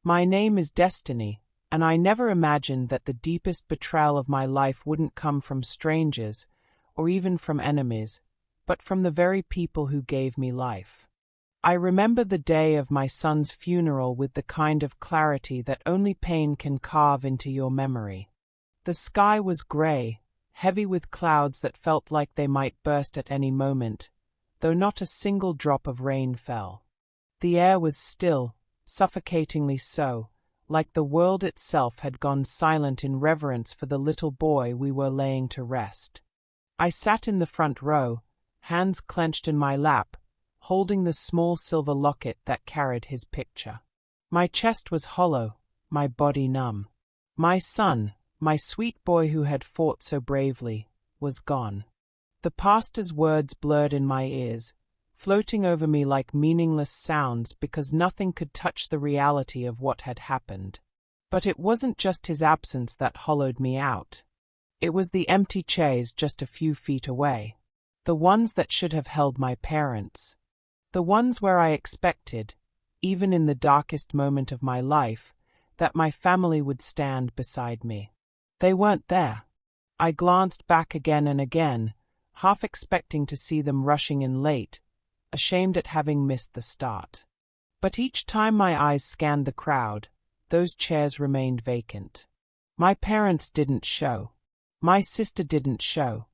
My name is Destiny, and I never imagined that the deepest betrayal of my life wouldn't come from strangers, or even from enemies, but from the very people who gave me life. I remember the day of my son's funeral with the kind of clarity that only pain can carve into your memory. The sky was gray, heavy with clouds that felt like they might burst at any moment, though not a single drop of rain fell. The air was still, suffocatingly so, like the world itself had gone silent in reverence for the little boy we were laying to rest. I sat in the front row, hands clenched in my lap, holding the small silver locket that carried his picture. My chest was hollow, my body numb. My son, my sweet boy who had fought so bravely, was gone. The pastor's words blurred in my ears, floating over me like meaningless sounds because nothing could touch the reality of what had happened. But it wasn't just his absence that hollowed me out. It was the empty chairs just a few feet away. The ones that should have held my parents. The ones where I expected, even in the darkest moment of my life, that my family would stand beside me. They weren't there. I glanced back again and again, half expecting to see them rushing in late, ashamed at having missed the start. But each time my eyes scanned the crowd, those chairs remained vacant. My parents didn't show. My sister didn't show.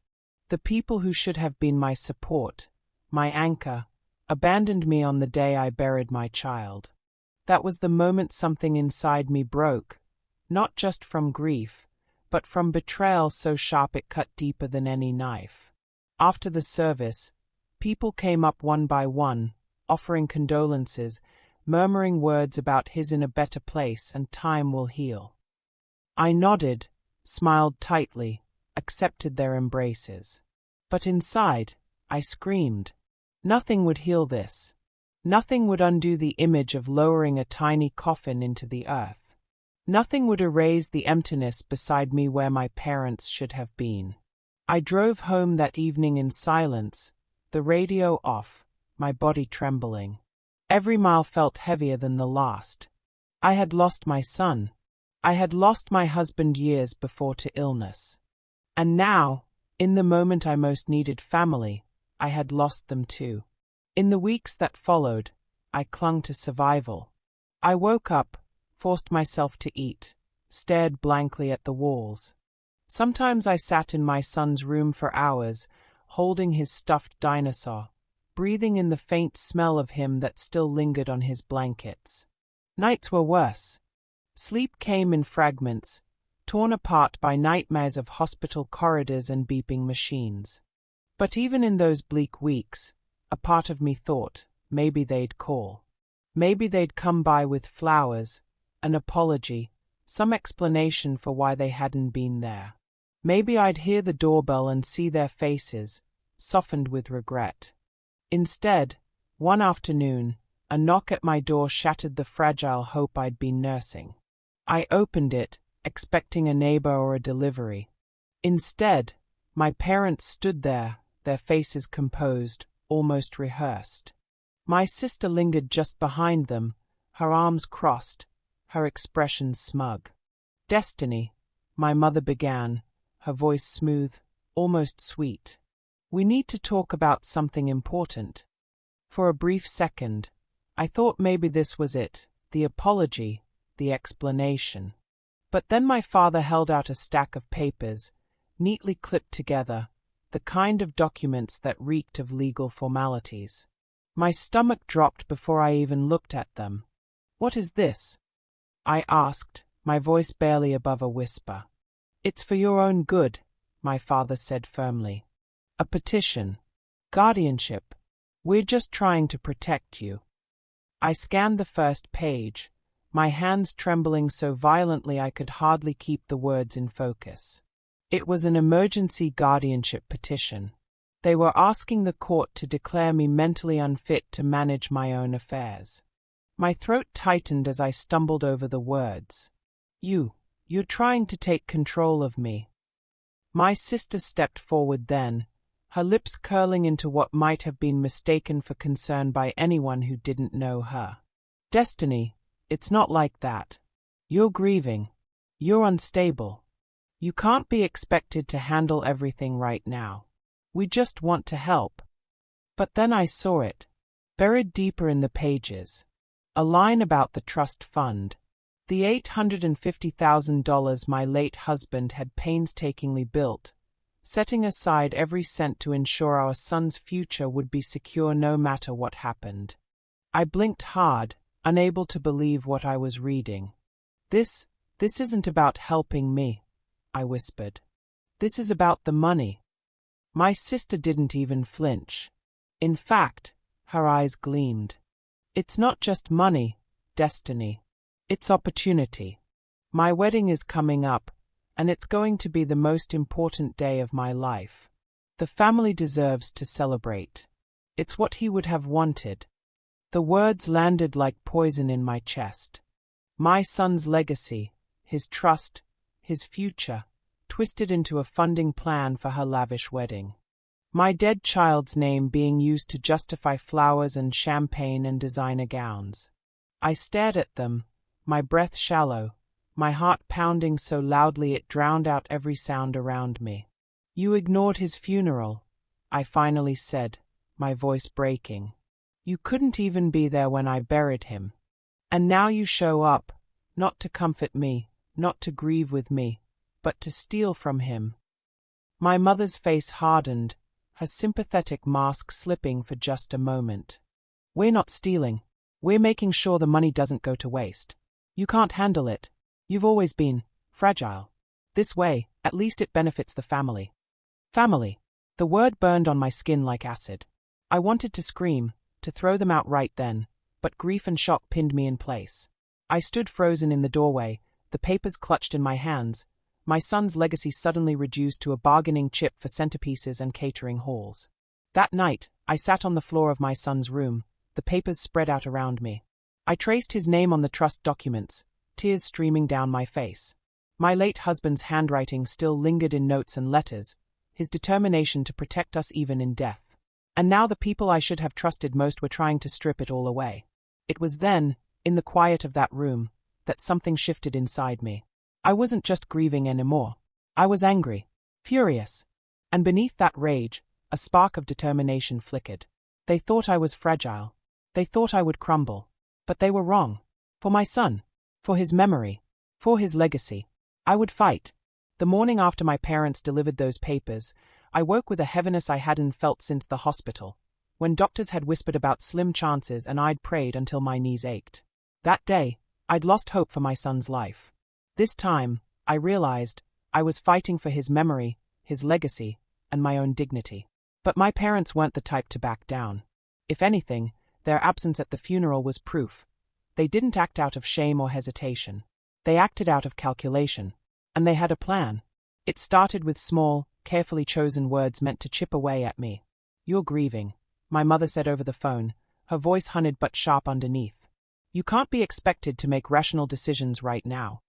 The people who should have been my support, my anchor, abandoned me on the day I buried my child. That was the moment something inside me broke, not just from grief, but from betrayal so sharp it cut deeper than any knife. After the service, people came up one by one, offering condolences, murmuring words about his in a better place and time will heal. I nodded, smiled tightly, accepted their embraces. But inside, I screamed. Nothing would heal this. Nothing would undo the image of lowering a tiny coffin into the earth. Nothing would erase the emptiness beside me where my parents should have been. I drove home that evening in silence, the radio off, my body trembling. Every mile felt heavier than the last. I had lost my son. I had lost my husband years before to illness. And now, in the moment I most needed family, I had lost them too. In the weeks that followed, I clung to survival. I woke up, forced myself to eat, stared blankly at the walls. Sometimes I sat in my son's room for hours, holding his stuffed dinosaur, breathing in the faint smell of him that still lingered on his blankets. Nights were worse. Sleep came in fragments, torn apart by nightmares of hospital corridors and beeping machines. But even in those bleak weeks, a part of me thought, maybe they'd call. Maybe they'd come by with flowers, an apology, some explanation for why they hadn't been there. Maybe I'd hear the doorbell and see their faces, softened with regret. Instead, one afternoon, a knock at my door shattered the fragile hope I'd been nursing. I opened it, expecting a neighbor or a delivery. Instead, my parents stood there, their faces composed, almost rehearsed. My sister lingered just behind them, her arms crossed, her expression smug. "Destiny," my mother began, her voice smooth, almost sweet. "We need to talk about something important." For a brief second, I thought maybe this was it, the apology, the explanation. But then my father held out a stack of papers, neatly clipped together, the kind of documents that reeked of legal formalities. My stomach dropped before I even looked at them. "What is this?" I asked, my voice barely above a whisper. "It's for your own good," my father said firmly. "A petition. Guardianship. We're just trying to protect you." I scanned the first page, my hands trembling so violently I could hardly keep the words in focus. It was an emergency guardianship petition. They were asking the court to declare me mentally unfit to manage my own affairs. My throat tightened as I stumbled over the words. You're trying to take control of me." My sister stepped forward then, her lips curling into what might have been mistaken for concern by anyone who didn't know her. "Destiny, It's not like that. You're grieving. You're unstable. You can't be expected to handle everything right now. We just want to help. But then I saw it, buried deeper in the pages. A line about the trust fund. The $850,000 my late husband had painstakingly built, setting aside every cent to ensure our son's future would be secure no matter what happened. I blinked hard, unable to believe what I was reading. This isn't about helping me, I whispered. This is about the money. My sister didn't even flinch. In fact, her eyes gleamed. It's not just money, Destiny. It's opportunity. My wedding is coming up, and it's going to be the most important day of my life. The family deserves to celebrate. It's what he would have wanted. The words landed like poison in my chest. My son's legacy, his trust, his future, twisted into a funding plan for her lavish wedding. My dead child's name being used to justify flowers and champagne and designer gowns. I stared at them, my breath shallow, my heart pounding so loudly it drowned out every sound around me. You ignored his funeral, I finally said, my voice breaking. You couldn't even be there when I buried him. And now you show up, not to comfort me, not to grieve with me, but to steal from him. My mother's face hardened, her sympathetic mask slipping for just a moment. We're not stealing. We're making sure the money doesn't go to waste. You can't handle it. You've always been fragile. This way, at least it benefits the family. Family. The word burned on my skin like acid. I wanted to scream, to throw them out right then, but grief and shock pinned me in place. I stood frozen in the doorway, the papers clutched in my hands, my son's legacy suddenly reduced to a bargaining chip for centerpieces and catering halls. That night, I sat on the floor of my son's room, the papers spread out around me. I traced his name on the trust documents, tears streaming down my face. My late husband's handwriting still lingered in notes and letters, his determination to protect us even in death. And now the people I should have trusted most were trying to strip it all away. It was then, in the quiet of that room, that something shifted inside me. I wasn't just grieving anymore. I was angry, furious. And beneath that rage, a spark of determination flickered. They thought I was fragile. They thought I would crumble. But they were wrong. For my son. For his memory. For his legacy. I would fight. The morning after my parents delivered those papers, I woke with a heaviness I hadn't felt since the hospital, when doctors had whispered about slim chances and I'd prayed until my knees ached. That day, I'd lost hope for my son's life. This time, I realized, I was fighting for his memory, his legacy, and my own dignity. But my parents weren't the type to back down. If anything, their absence at the funeral was proof. They didn't act out of shame or hesitation. They acted out of calculation. And they had a plan. It started with small, carefully chosen words meant to chip away at me. You're grieving, my mother said over the phone, her voice honeyed but sharp underneath. You can't be expected to make rational decisions right now.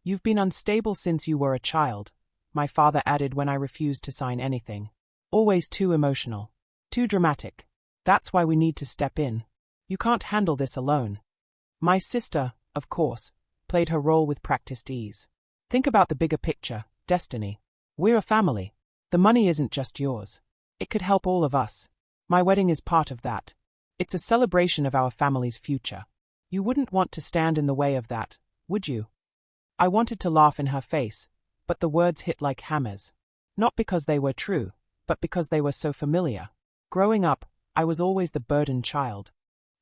You've been unstable since you were a child, my father added when I refused to sign anything. Always too emotional. Too dramatic. That's why we need to step in. You can't handle this alone. My sister, of course, played her role with practiced ease. Think about the bigger picture, Destiny. We're a family. The money isn't just yours. It could help all of us. My wedding is part of that. It's a celebration of our family's future. You wouldn't want to stand in the way of that, would you? I wanted to laugh in her face, but the words hit like hammers. Not because they were true, but because they were so familiar. Growing up, I was always the burdened child.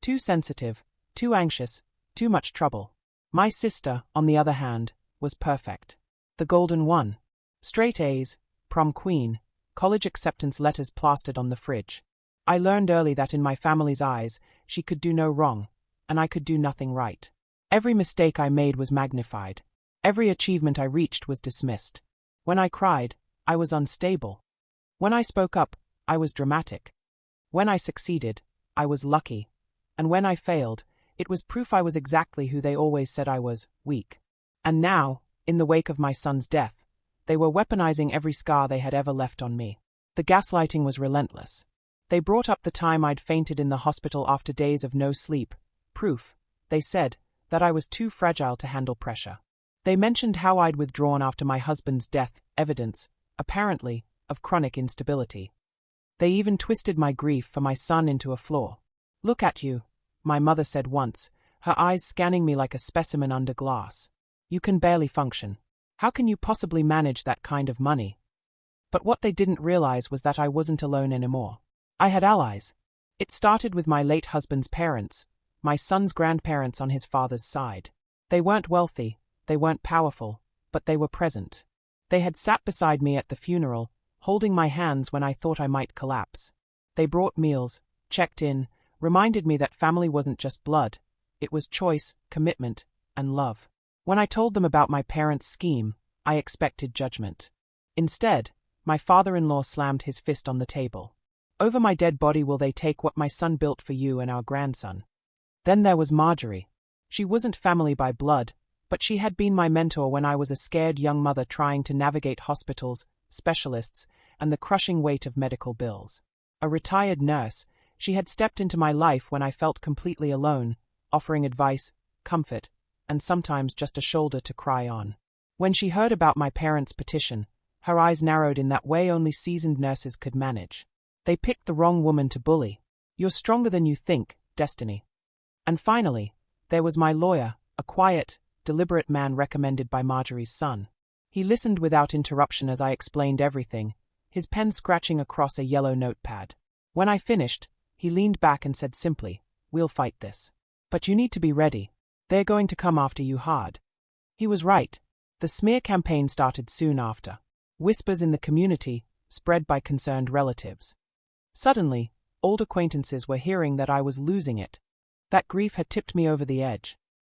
Too sensitive, too anxious, too much trouble. My sister, on the other hand, was perfect. The golden one. Straight A's, prom queen, college acceptance letters plastered on the fridge. I learned early that in my family's eyes, she could do no wrong, and I could do nothing right. Every mistake I made was magnified. Every achievement I reached was dismissed. When I cried, I was unstable. When I spoke up, I was dramatic. When I succeeded, I was lucky. And when I failed, it was proof I was exactly who they always said I was, weak. And now, in the wake of my son's death, they were weaponizing every scar they had ever left on me. The gaslighting was relentless. They brought up the time I'd fainted in the hospital after days of no sleep. Proof, they said, that I was too fragile to handle pressure. They mentioned how I'd withdrawn after my husband's death, evidence, apparently, of chronic instability. They even twisted my grief for my son into a flaw. "Look at you," my mother said once, her eyes scanning me like a specimen under glass. "You can barely function. How can you possibly manage that kind of money?" But what they didn't realize was that I wasn't alone anymore. I had allies. It started with my late husband's parents, my son's grandparents on his father's side. They weren't wealthy, they weren't powerful, but they were present. They had sat beside me at the funeral, holding my hands when I thought I might collapse. They brought meals, checked in, reminded me that family wasn't just blood, it was choice, commitment, and love. When I told them about my parents' scheme, I expected judgment. Instead, my father-in-law slammed his fist on the table. "Over my dead body will they take what my son built for you and our grandson?" Then there was Marjorie. She wasn't family by blood, but she had been my mentor when I was a scared young mother trying to navigate hospitals, specialists, and the crushing weight of medical bills. A retired nurse, she had stepped into my life when I felt completely alone, offering advice, comfort, and sometimes just a shoulder to cry on. When she heard about my parents' petition, her eyes narrowed in that way only seasoned nurses could manage. "They picked the wrong woman to bully. You're stronger than you think, Destiny." And finally, there was my lawyer, a quiet, deliberate man recommended by Marjorie's son. He listened without interruption as I explained everything, his pen scratching across a yellow notepad. When I finished, he leaned back and said simply, "We'll fight this. But you need to be ready. They're going to come after you hard." He was right. The smear campaign started soon after. Whispers in the community, spread by concerned relatives. Suddenly, old acquaintances were hearing that I was losing it. That grief had tipped me over the edge.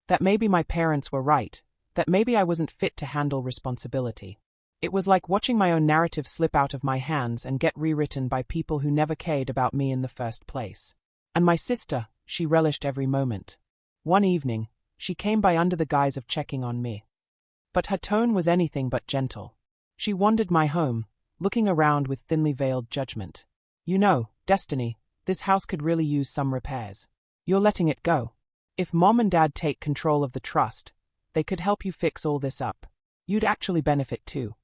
That maybe my parents were right, that maybe I wasn't fit to handle responsibility. It was like watching my own narrative slip out of my hands and get rewritten by people who never cared about me in the first place. And my sister, she relished every moment. One evening, she came by under the guise of checking on me. But her tone was anything but gentle. She wandered my home, looking around with thinly veiled judgment. "You know, Destiny, this house could really use some repairs. You're letting it go. If Mom and Dad take control of the trust, they could help you fix all this up. You'd actually benefit too."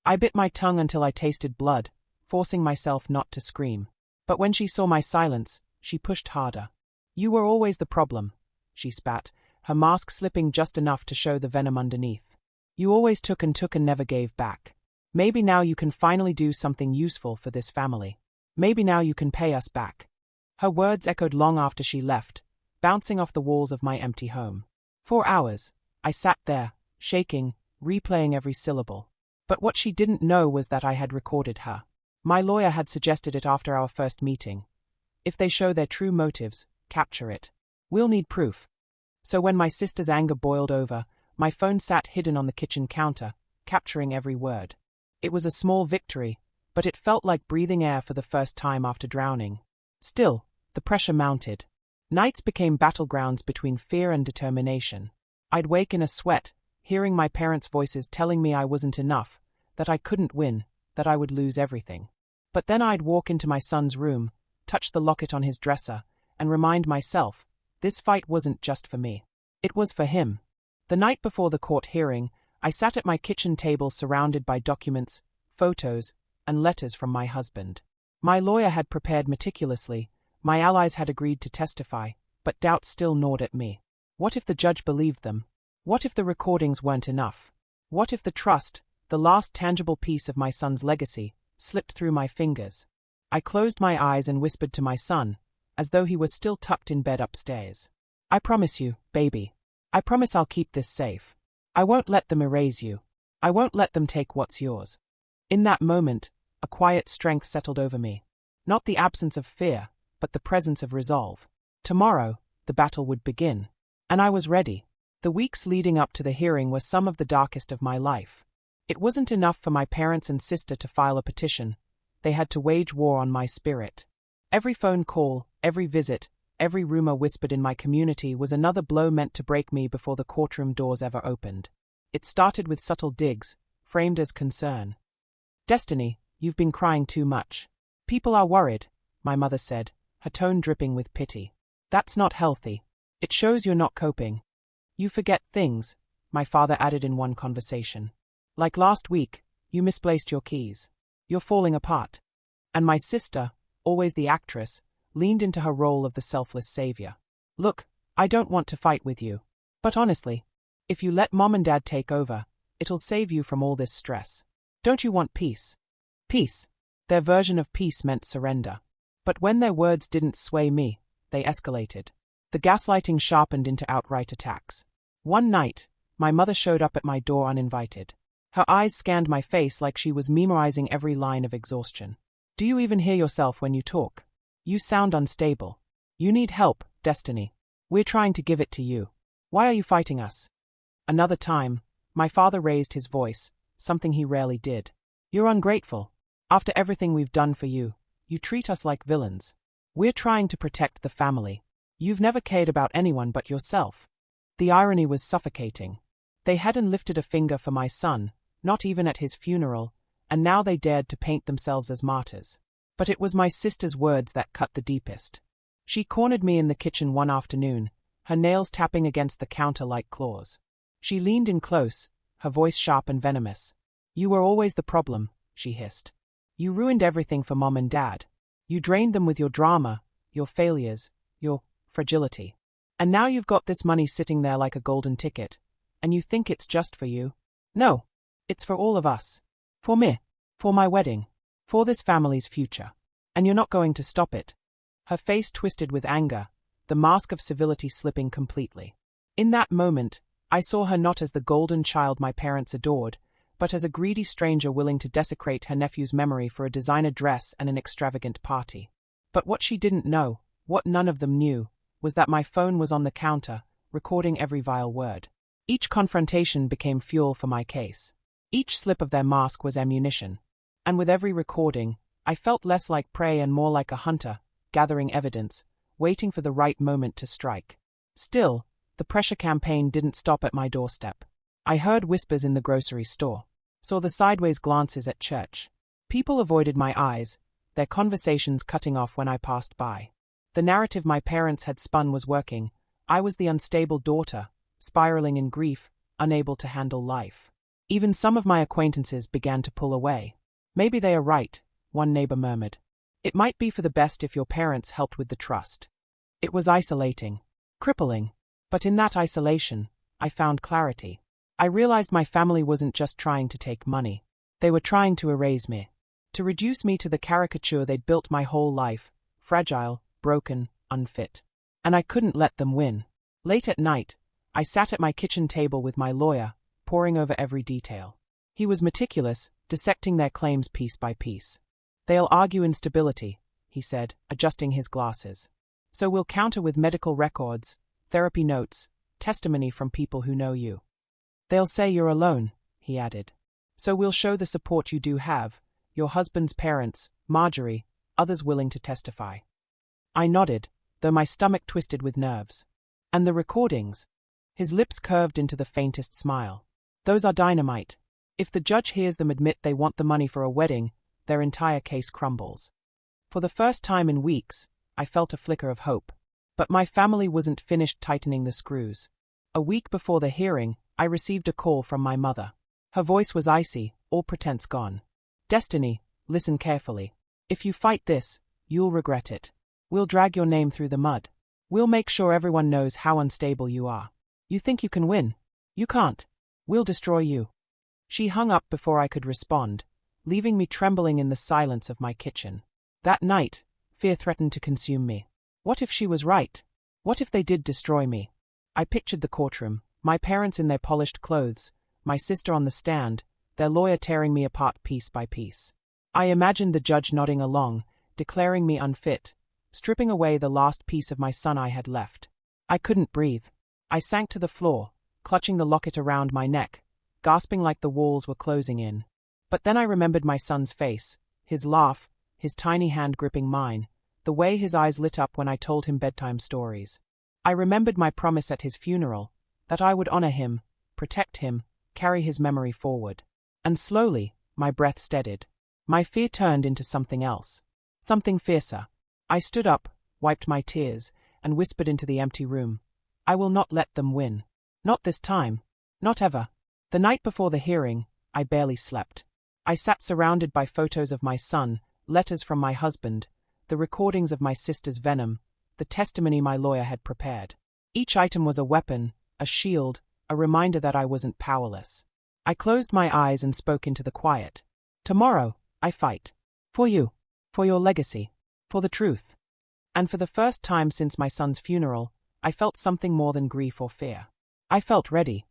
I bit my tongue until I tasted blood, forcing myself not to scream. But when she saw my silence, she pushed harder. "You were always the problem," she spat, her mask slipping just enough to show the venom underneath. "You always took and never gave back. Maybe now you can finally do something useful for this family. Maybe now you can pay us back." Her words echoed long after she left, bouncing off the walls of my empty home. For hours, I sat there, shaking, replaying every syllable. But what she didn't know was that I had recorded her. My lawyer had suggested it after our first meeting. If they show their true motives, capture it. We'll need proof. So when my sister's anger boiled over, my phone sat hidden on the kitchen counter, capturing every word. It was a small victory, but it felt like breathing air for the first time after drowning. Still, the pressure mounted. Nights became battlegrounds between fear and determination. I'd wake in a sweat, hearing my parents' voices telling me I wasn't enough, that I couldn't win, that I would lose everything. But then I'd walk into my son's room, touch the locket on his dresser, and remind myself, this fight wasn't just for me. It was for him. The night before the court hearing, I sat at my kitchen table surrounded by documents, photos, and letters from my husband. My lawyer had prepared meticulously, my allies had agreed to testify, but doubt still gnawed at me. What if the judge believed them? What if the recordings weren't enough? What if the trust, the last tangible piece of my son's legacy, slipped through my fingers? I closed my eyes and whispered to my son, as though he was still tucked in bed upstairs. "I promise you, baby. I promise I'll keep this safe. I won't let them erase you. I won't let them take what's yours." In that moment, a quiet strength settled over me. Not the absence of fear, but the presence of resolve. Tomorrow, the battle would begin. And I was ready. The weeks leading up to the hearing were some of the darkest of my life. It wasn't enough for my parents and sister to file a petition. They had to wage war on my spirit. Every phone call, every visit, every rumor whispered in my community was another blow meant to break me before the courtroom doors ever opened. It started with subtle digs, framed as concern. "Destiny, you've been crying too much. People are worried," my mother said, her tone dripping with pity. "That's not healthy. It shows you're not coping." You forget things, my father added in one conversation. Like last week, you misplaced your keys. You're falling apart. And my sister, always the actress, leaned into her role of the selfless savior. Look, I don't want to fight with you. But honestly, if you let Mom and Dad take over, it'll save you from all this stress. Don't you want peace? Peace. Their version of peace meant surrender. But when their words didn't sway me, they escalated. The gaslighting sharpened into outright attacks. One night, my mother showed up at my door uninvited. Her eyes scanned my face like she was memorizing every line of exhaustion. Do you even hear yourself when you talk? You sound unstable. You need help, Destiny. We're trying to give it to you. Why are you fighting us? Another time, my father raised his voice, something he rarely did. You're ungrateful. After everything we've done for you, you treat us like villains. We're trying to protect the family. You've never cared about anyone but yourself. The irony was suffocating. They hadn't lifted a finger for my son, not even at his funeral, and now they dared to paint themselves as martyrs. But it was my sister's words that cut the deepest. She cornered me in the kitchen one afternoon, her nails tapping against the counter like claws. She leaned in close, her voice sharp and venomous. You were always the problem, she hissed. You ruined everything for Mom and Dad. You drained them with your drama, your failures, your fragility. And now you've got this money sitting there like a golden ticket, and you think it's just for you? No, it's for all of us. For me, for my wedding, for this family's future. And you're not going to stop it. Her face twisted with anger, the mask of civility slipping completely. In that moment, I saw her not as the golden child my parents adored, but as a greedy stranger willing to desecrate her nephew's memory for a designer dress and an extravagant party. But what she didn't know, what none of them knew, was that my phone was on the counter, recording every vile word. Each confrontation became fuel for my case. Each slip of their mask was ammunition. And with every recording, I felt less like prey and more like a hunter, gathering evidence, waiting for the right moment to strike. Still, the pressure campaign didn't stop at my doorstep. I heard whispers in the grocery store, saw the sideways glances at church. People avoided my eyes, their conversations cutting off when I passed by. The narrative my parents had spun was working. I was the unstable daughter, spiraling in grief, unable to handle life. Even some of my acquaintances began to pull away. Maybe they are right, one neighbor murmured. It might be for the best if your parents helped with the trust. It was isolating, crippling, but in that isolation, I found clarity. I realized my family wasn't just trying to take money. They were trying to erase me, to reduce me to the caricature they'd built my whole life, fragile, broken, unfit. And I couldn't let them win. Late at night, I sat at my kitchen table with my lawyer, poring over every detail. He was meticulous, dissecting their claims piece by piece. They'll argue instability, he said, adjusting his glasses. So we'll counter with medical records, therapy notes, testimony from people who know you. They'll say you're alone, he added. So we'll show the support you do have, your husband's parents, Marjorie, others willing to testify. I nodded, though my stomach twisted with nerves. And the recordings? His lips curved into the faintest smile. Those are dynamite. If the judge hears them admit they want the money for a wedding, their entire case crumbles. For the first time in weeks, I felt a flicker of hope. But my family wasn't finished tightening the screws. A week before the hearing, I received a call from my mother. Her voice was icy, all pretense gone. Destiny, listen carefully. If you fight this, you'll regret it. We'll drag your name through the mud. We'll make sure everyone knows how unstable you are. You think you can win? You can't. We'll destroy you. She hung up before I could respond, leaving me trembling in the silence of my kitchen. That night, fear threatened to consume me. What if she was right? What if they did destroy me? I pictured the courtroom, my parents in their polished clothes, my sister on the stand, their lawyer tearing me apart piece by piece. I imagined the judge nodding along, declaring me unfit, stripping away the last piece of my son I had left. I couldn't breathe. I sank to the floor, clutching the locket around my neck, gasping like the walls were closing in. But then I remembered my son's face, his laugh, his tiny hand gripping mine, the way his eyes lit up when I told him bedtime stories. I remembered my promise at his funeral, that I would honor him, protect him, carry his memory forward. And slowly, my breath steadied. My fear turned into something else. Something fiercer. I stood up, wiped my tears, and whispered into the empty room. I will not let them win. Not this time. Not ever. The night before the hearing, I barely slept. I sat surrounded by photos of my son, letters from my husband, the recordings of my sister's venom, the testimony my lawyer had prepared. Each item was a weapon, a shield, a reminder that I wasn't powerless. I closed my eyes and spoke into the quiet. Tomorrow, I fight. For you. For your legacy. For the truth. And for the first time since my son's funeral, I felt something more than grief or fear. I felt ready.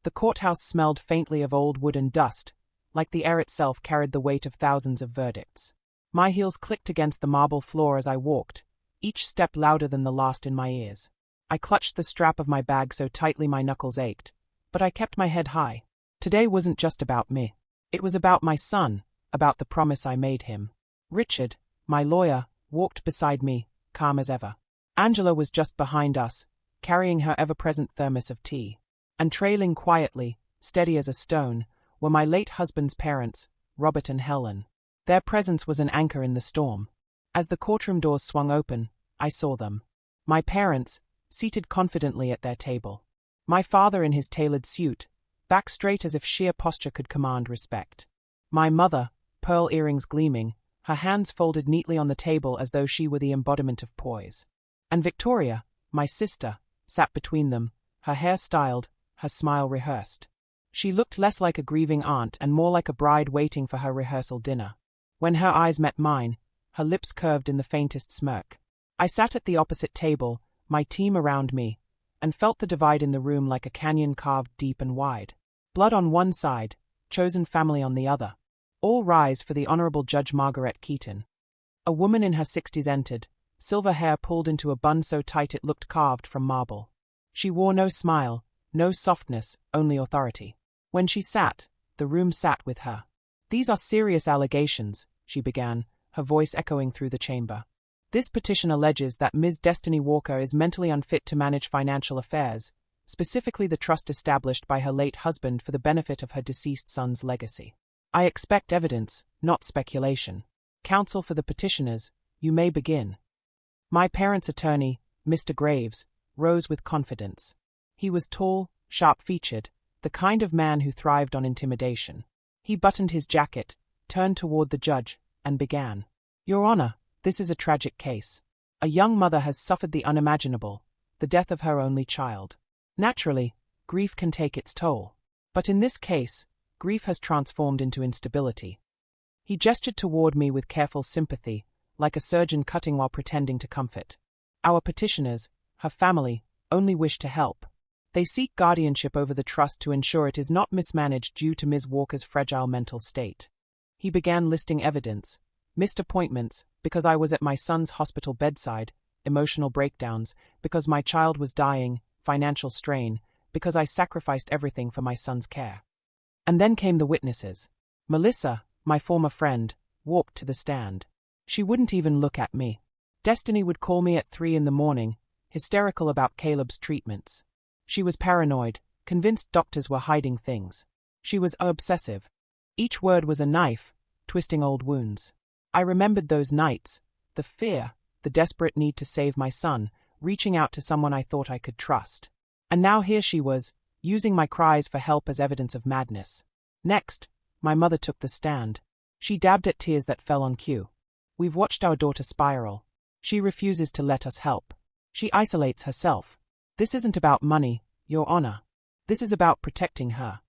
The courthouse smelled faintly of old wood and dust, like the air itself carried the weight of thousands of verdicts. My heels clicked against the marble floor as I walked, each step louder than the last in my ears. I clutched the strap of my bag so tightly my knuckles ached, but I kept my head high. Today wasn't just about me. It was about my son, about the promise I made him. Richard, my lawyer, walked beside me, calm as ever. Angela was just behind us, carrying her ever-present thermos of tea. And trailing quietly, steady as a stone, were my late husband's parents, Robert and Helen. Their presence was an anchor in the storm. As the courtroom doors swung open, I saw them. My parents, seated confidently at their table. My father in his tailored suit, back straight as if sheer posture could command respect. My mother, pearl earrings gleaming, her hands folded neatly on the table as though she were the embodiment of poise. And Victoria, my sister, sat between them, her hair styled, her smile rehearsed. She looked less like a grieving aunt and more like a bride waiting for her rehearsal dinner. When her eyes met mine, her lips curved in the faintest smirk. I sat at the opposite table, my team around me, and felt the divide in the room like a canyon carved deep and wide. Blood on one side, chosen family on the other. All rise for the Honorable Judge Margaret Keaton. A woman in her 60s entered, silver hair pulled into a bun so tight it looked carved from marble. She wore no smile, no softness, only authority. When she sat, the room sat with her. "These are serious allegations," she began, her voice echoing through the chamber. "This petition alleges that Ms. Destiny Walker is mentally unfit to manage financial affairs, specifically the trust established by her late husband for the benefit of her deceased son's legacy. I expect evidence, not speculation. Counsel for the petitioners, you may begin." My parents' attorney, Mr. Graves, rose with confidence. He was tall, sharp-featured, the kind of man who thrived on intimidation. He buttoned his jacket, turned toward the judge, and began. "Your Honor, this is a tragic case. A young mother has suffered the unimaginable, the death of her only child. Naturally, grief can take its toll. But in this case, grief has transformed into instability." He gestured toward me with careful sympathy, like a surgeon cutting while pretending to comfort. "Our petitioners, her family, only wish to help. They seek guardianship over the trust to ensure it is not mismanaged due to Ms. Walker's fragile mental state." He began listing evidence, missed appointments, because I was at my son's hospital bedside, emotional breakdowns, because my child was dying, financial strain, because I sacrificed everything for my son's care. And then came the witnesses. Melissa, my former friend, walked to the stand. She wouldn't even look at me. Destiny would call me at 3 in the morning, hysterical about Caleb's treatments. She was paranoid, convinced doctors were hiding things. She was obsessive. Each word was a knife, twisting old wounds. I remembered those nights, the fear, the desperate need to save my son, reaching out to someone I thought I could trust. And now here she was, using my cries for help as evidence of madness. Next, my mother took the stand. She dabbed at tears that fell on cue. "We've watched our daughter spiral. She refuses to let us help. She isolates herself. This isn't about money, Your Honor. This is about protecting her."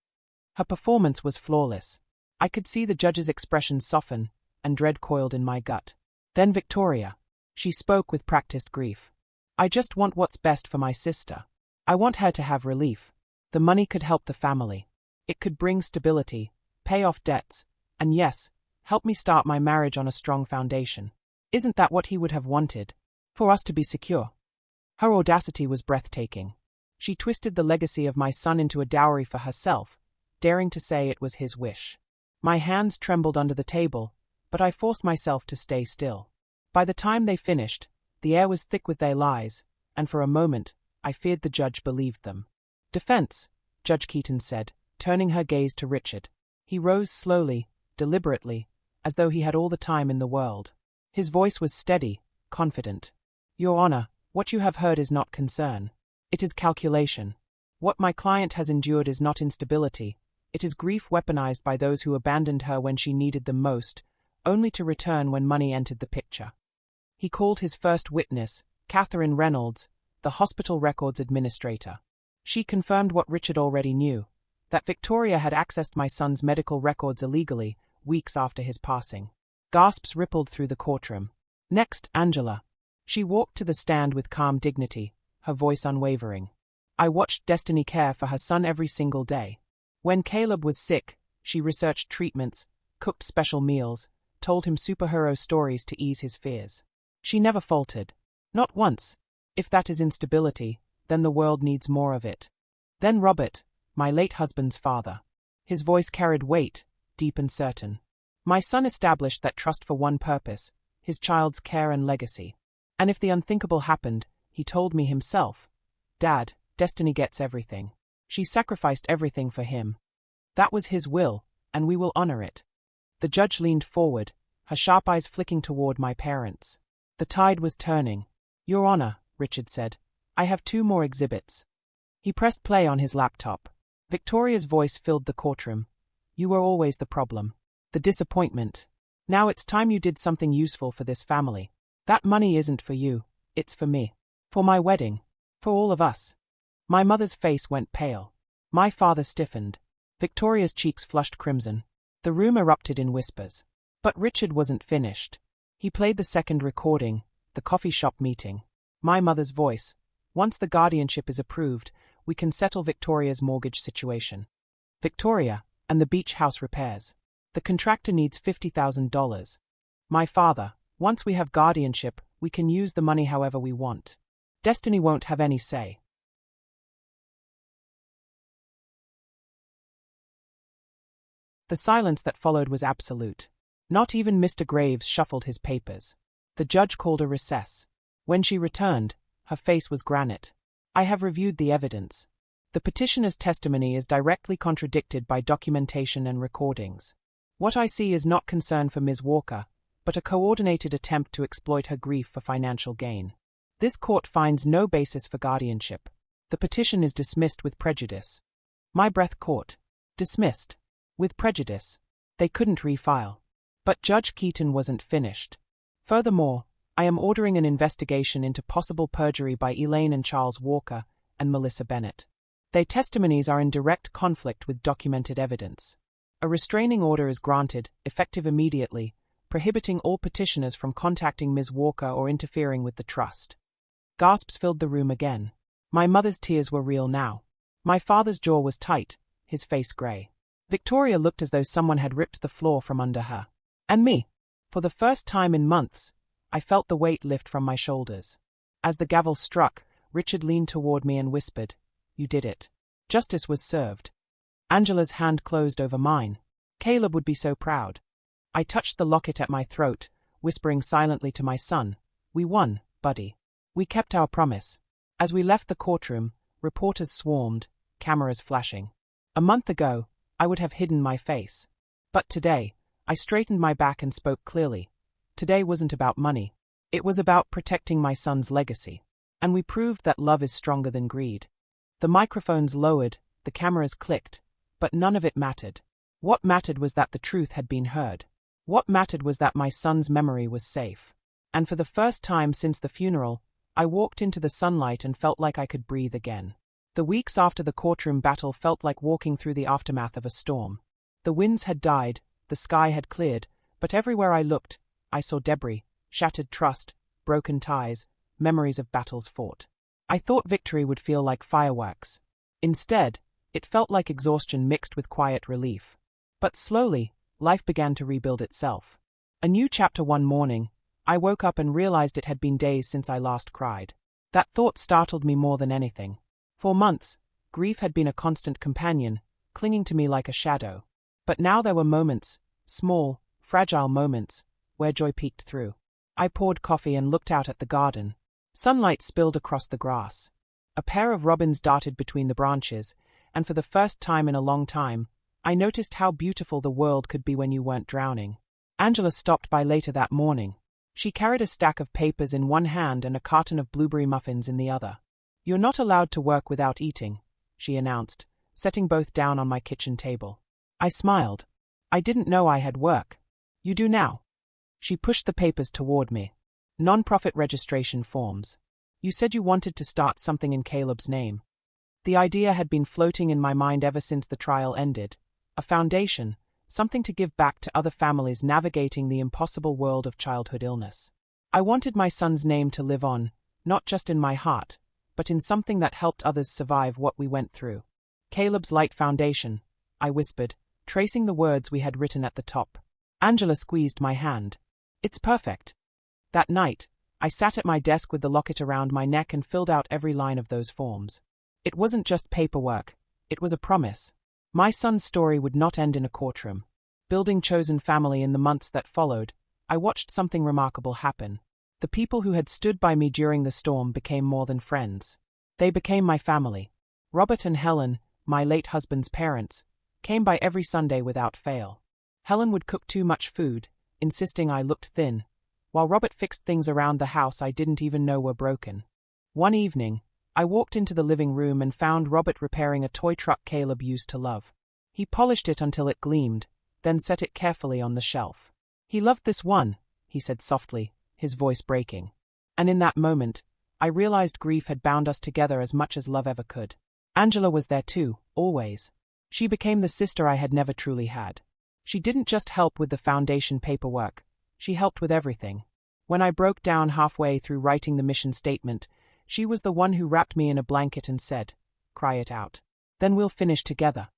Her performance was flawless. I could see the judge's expression soften, and dread coiled in my gut. Then Victoria. She spoke with practiced grief. "I just want what's best for my sister. I want her to have relief. The money could help the family. It could bring stability, pay off debts, and yes, help me start my marriage on a strong foundation. Isn't that what he would have wanted? For us to be secure?" Her audacity was breathtaking. She twisted the legacy of my son into a dowry for herself, daring to say it was his wish. My hands trembled under the table, but I forced myself to stay still. By the time they finished, the air was thick with their lies, and for a moment, I feared the judge believed them. "Defense," Judge Keaton said, turning her gaze to Richard. He rose slowly, deliberately, as though he had all the time in the world. His voice was steady, confident. "Your Honor, what you have heard is not concern. It is calculation. What my client has endured is not instability, it is grief weaponized by those who abandoned her when she needed them most, only to return when money entered the picture. He called his first witness, Catherine Reynolds, the hospital records administrator. She confirmed what Richard already knew, that Victoria had accessed my son's medical records illegally, weeks after his passing. Gasps rippled through the courtroom. Next, Angela. She walked to the stand with calm dignity, her voice unwavering. I watched Destiny care for her son every single day. When Caleb was sick, she researched treatments, cooked special meals, told him superhero stories to ease his fears. She never faltered. Not once. If that is instability, then the world needs more of it. Then Robert, my late husband's father. His voice carried weight, deep and certain. My son established that trust for one purpose, his child's care and legacy. And if the unthinkable happened, he told me himself, Dad, Destiny gets everything. She sacrificed everything for him. That was his will, and we will honor it. The judge leaned forward, her sharp eyes flicking toward my parents. The tide was turning. Your Honor, Richard said, I have 2 more exhibits. He pressed play on his laptop. Victoria's voice filled the courtroom. You were always the problem. The disappointment. Now it's time you did something useful for this family. That money isn't for you, it's for me. For my wedding. For all of us. My mother's face went pale. My father stiffened. Victoria's cheeks flushed crimson. The room erupted in whispers. But Richard wasn't finished. He played the second recording, the coffee shop meeting. My mother's voice. Once the guardianship is approved, we can settle Victoria's mortgage situation. Victoria, and the beach house repairs. The contractor needs $50,000. My father, once we have guardianship, we can use the money however we want. Destiny won't have any say. The silence that followed was absolute. Not even Mr. Graves shuffled his papers. The judge called a recess. When she returned, her face was granite. I have reviewed the evidence. The petitioner's testimony is directly contradicted by documentation and recordings. What I see is not concern for Ms. Walker, but a coordinated attempt to exploit her grief for financial gain. This court finds no basis for guardianship. The petition is dismissed with prejudice. My breath caught. Dismissed. With prejudice. They couldn't refile. But Judge Keaton wasn't finished. Furthermore, I am ordering an investigation into possible perjury by Elaine and Charles Walker and Melissa Bennett. Their testimonies are in direct conflict with documented evidence. A restraining order is granted, effective immediately, prohibiting all petitioners from contacting Ms. Walker or interfering with the trust. Gasps filled the room again. My mother's tears were real now. My father's jaw was tight, his face grey. Victoria looked as though someone had ripped the floor from under her. And me. For the first time in months, I felt the weight lift from my shoulders. As the gavel struck, Richard leaned toward me and whispered, You did it. Justice was served. Angela's hand closed over mine. Caleb would be so proud. I touched the locket at my throat, whispering silently to my son, We won, buddy. We kept our promise. As we left the courtroom, reporters swarmed, cameras flashing. A month ago, I would have hidden my face. But today, I straightened my back and spoke clearly. Today wasn't about money. It was about protecting my son's legacy. And we proved that love is stronger than greed. The microphones lowered, the cameras clicked, but none of it mattered. What mattered was that the truth had been heard. What mattered was that my son's memory was safe. And for the first time since the funeral, I walked into the sunlight and felt like I could breathe again. The weeks after the courtroom battle felt like walking through the aftermath of a storm. The winds had died, the sky had cleared, but everywhere I looked, I saw debris, shattered trust, broken ties, memories of battles fought. I thought victory would feel like fireworks. Instead, it felt like exhaustion mixed with quiet relief. But slowly, life began to rebuild itself. A new chapter one morning, I woke up and realized it had been days since I last cried. That thought startled me more than anything. For months, grief had been a constant companion, clinging to me like a shadow. But now there were moments, small, fragile moments, where joy peeked through. I poured coffee and looked out at the garden. Sunlight spilled across the grass. A pair of robins darted between the branches, and for the first time in a long time, I noticed how beautiful the world could be when you weren't drowning. Angela stopped by later that morning. She carried a stack of papers in one hand and a carton of blueberry muffins in the other. You're not allowed to work without eating, she announced, setting both down on my kitchen table. I smiled. I didn't know I had work. You do now. She pushed the papers toward me. Non-profit registration forms. You said you wanted to start something in Caleb's name. The idea had been floating in my mind ever since the trial ended. A foundation, something to give back to other families navigating the impossible world of childhood illness. I wanted my son's name to live on, not just in my heart, but in something that helped others survive what we went through. Caleb's Light Foundation, I whispered, tracing the words we had written at the top. Angela squeezed my hand. It's perfect. That night, I sat at my desk with the locket around my neck and filled out every line of those forms. It wasn't just paperwork, it was a promise. My son's story would not end in a courtroom. Building chosen family in the months that followed, I watched something remarkable happen. The people who had stood by me during the storm became more than friends. They became my family. Robert and Helen, my late husband's parents, came by every Sunday without fail. Helen would cook too much food, insisting I looked thin, while Robert fixed things around the house I didn't even know were broken. One evening, I walked into the living room and found Robert repairing a toy truck Caleb used to love. He polished it until it gleamed, then set it carefully on the shelf. He loved this one, he said softly, his voice breaking. And in that moment, I realized grief had bound us together as much as love ever could. Angela was there too, always. She became the sister I had never truly had. She didn't just help with the foundation paperwork, she helped with everything. When I broke down halfway through writing the mission statement, she was the one who wrapped me in a blanket and said, "Cry it out. Then we'll finish together."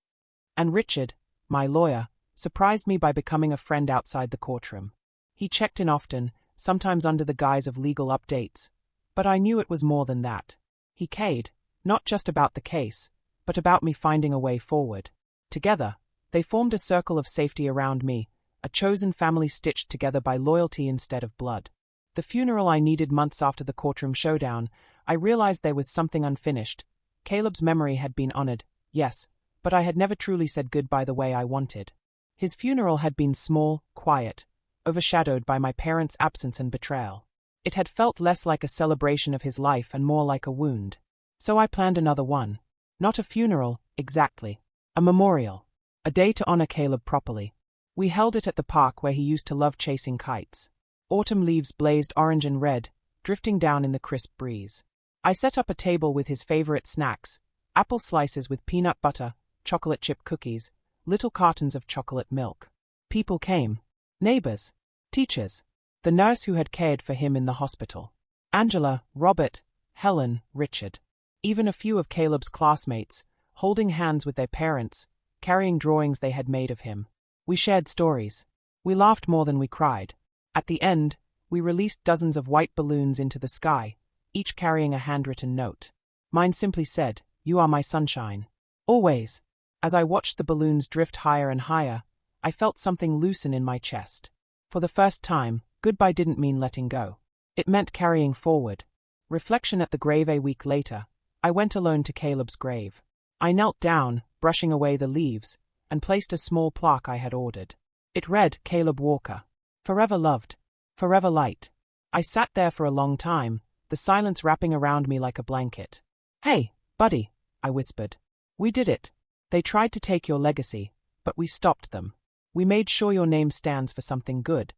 And Richard, my lawyer, surprised me by becoming a friend outside the courtroom. He checked in often, sometimes under the guise of legal updates, but I knew it was more than that. He cared, not just about the case, but about me finding a way forward. Together, they formed a circle of safety around me, a chosen family stitched together by loyalty instead of blood. The funeral I needed months after the courtroom showdown, I realized there was something unfinished. Caleb's memory had been honored, yes, but I had never truly said goodbye the way I wanted. His funeral had been small, quiet, overshadowed by my parents' absence and betrayal. It had felt less like a celebration of his life and more like a wound. So I planned another one. Not a funeral, exactly. A memorial. A day to honor Caleb properly. We held it at the park where he used to love chasing kites. Autumn leaves blazed orange and red, drifting down in the crisp breeze. I set up a table with his favorite snacks, apple slices with peanut butter, chocolate chip cookies, little cartons of chocolate milk. People came. Neighbors. Teachers. The nurse who had cared for him in the hospital. Angela, Robert, Helen, Richard. Even a few of Caleb's classmates, holding hands with their parents, carrying drawings they had made of him. We shared stories. We laughed more than we cried. At the end, we released dozens of white balloons into the sky, each carrying a handwritten note. Mine simply said, "You are my sunshine. Always." As I watched the balloons drift higher and higher, I felt something loosen in my chest. For the first time, goodbye didn't mean letting go. It meant carrying forward. Reflection at the grave. A week later, I went alone to Caleb's grave. I knelt down, brushing away the leaves, and placed a small plaque I had ordered. It read, "Caleb Walker. Forever loved. Forever light." I sat there for a long time, the silence wrapping around me like a blanket. "Hey, buddy," I whispered. "We did it. They tried to take your legacy, but we stopped them. We made sure your name stands for something good."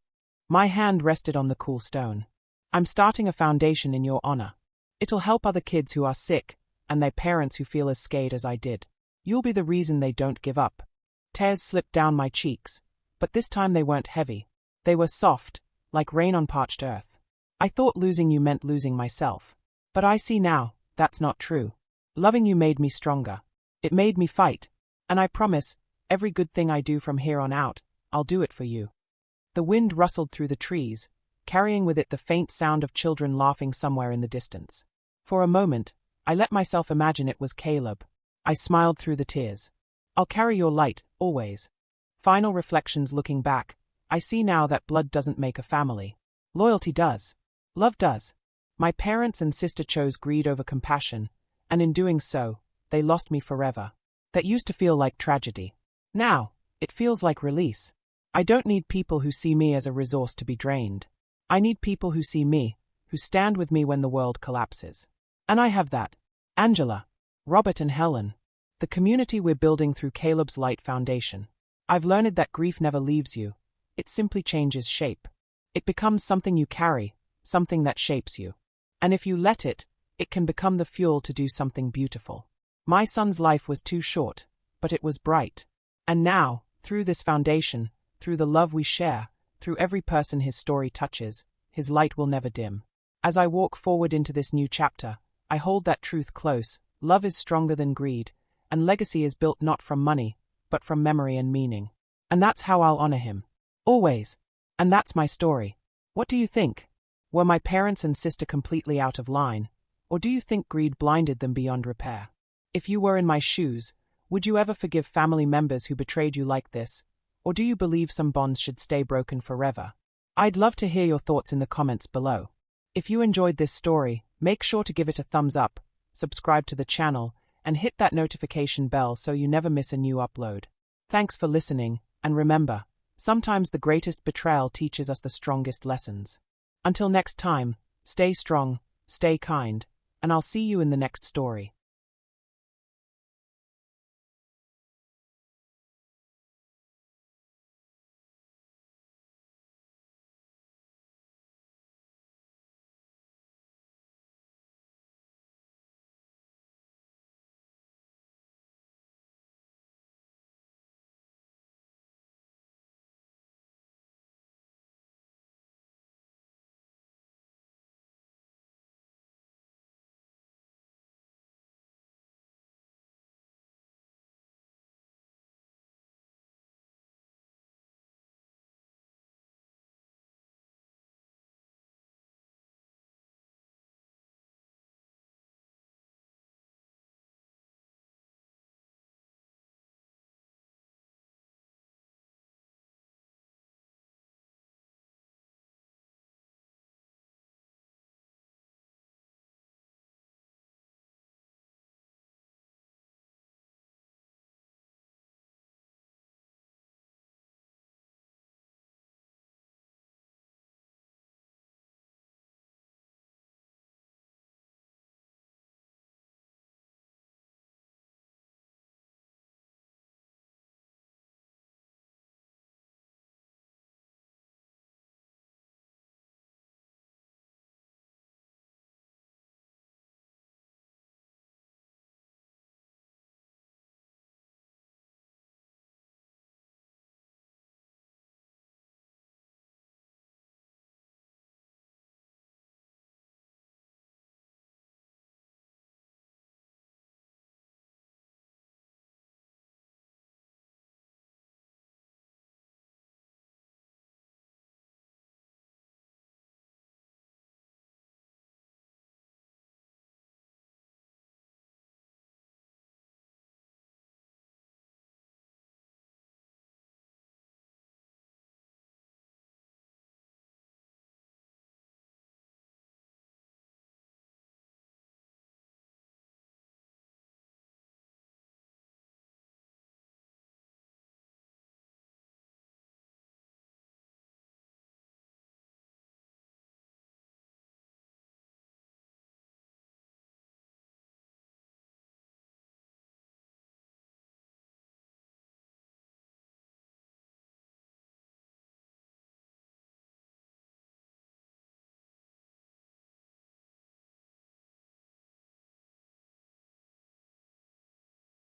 My hand rested on the cool stone. "I'm starting a foundation in your honor. It'll help other kids who are sick, and their parents who feel as scared as I did. You'll be the reason they don't give up." Tears slipped down my cheeks, but this time they weren't heavy. They were soft, like rain on parched earth. I thought losing you meant losing myself. But I see now, that's not true. Loving you made me stronger. It made me fight. And I promise, every good thing I do from here on out, I'll do it for you. The wind rustled through the trees, carrying with it the faint sound of children laughing somewhere in the distance. For a moment, I let myself imagine it was Caleb. I smiled through the tears. "I'll carry your light, always." Final reflections. Looking back, I see now that blood doesn't make a family. Loyalty does. Love does. My parents and sister chose greed over compassion, and in doing so, they lost me forever. That used to feel like tragedy. Now, it feels like release. I don't need people who see me as a resource to be drained. I need people who see me, who stand with me when the world collapses. And I have that. Angela, Robert and Helen. the community we're building through Caleb's Light Foundation. I've learned that grief never leaves you, it simply changes shape. It becomes something you carry, something that shapes you. And if you let it, it can become the fuel to do something beautiful. My son's life was too short, but it was bright. And now, through this foundation, through the love we share, through every person his story touches, his light will never dim. As I walk forward into this new chapter, I hold that truth close: love is stronger than greed, and legacy is built not from money, but from memory and meaning. And that's how I'll honor him. Always. And that's my story. What do you think? Were my parents and sister completely out of line, or do you think greed blinded them beyond repair? If you were in my shoes, would you ever forgive family members who betrayed you like this, or do you believe some bonds should stay broken forever? I'd love to hear your thoughts in the comments below. If you enjoyed this story, make sure to give it a thumbs up, subscribe to the channel, and hit that notification bell so you never miss a new upload. Thanks for listening, and remember, sometimes the greatest betrayal teaches us the strongest lessons. Until next time, stay strong, stay kind, and I'll see you in the next story.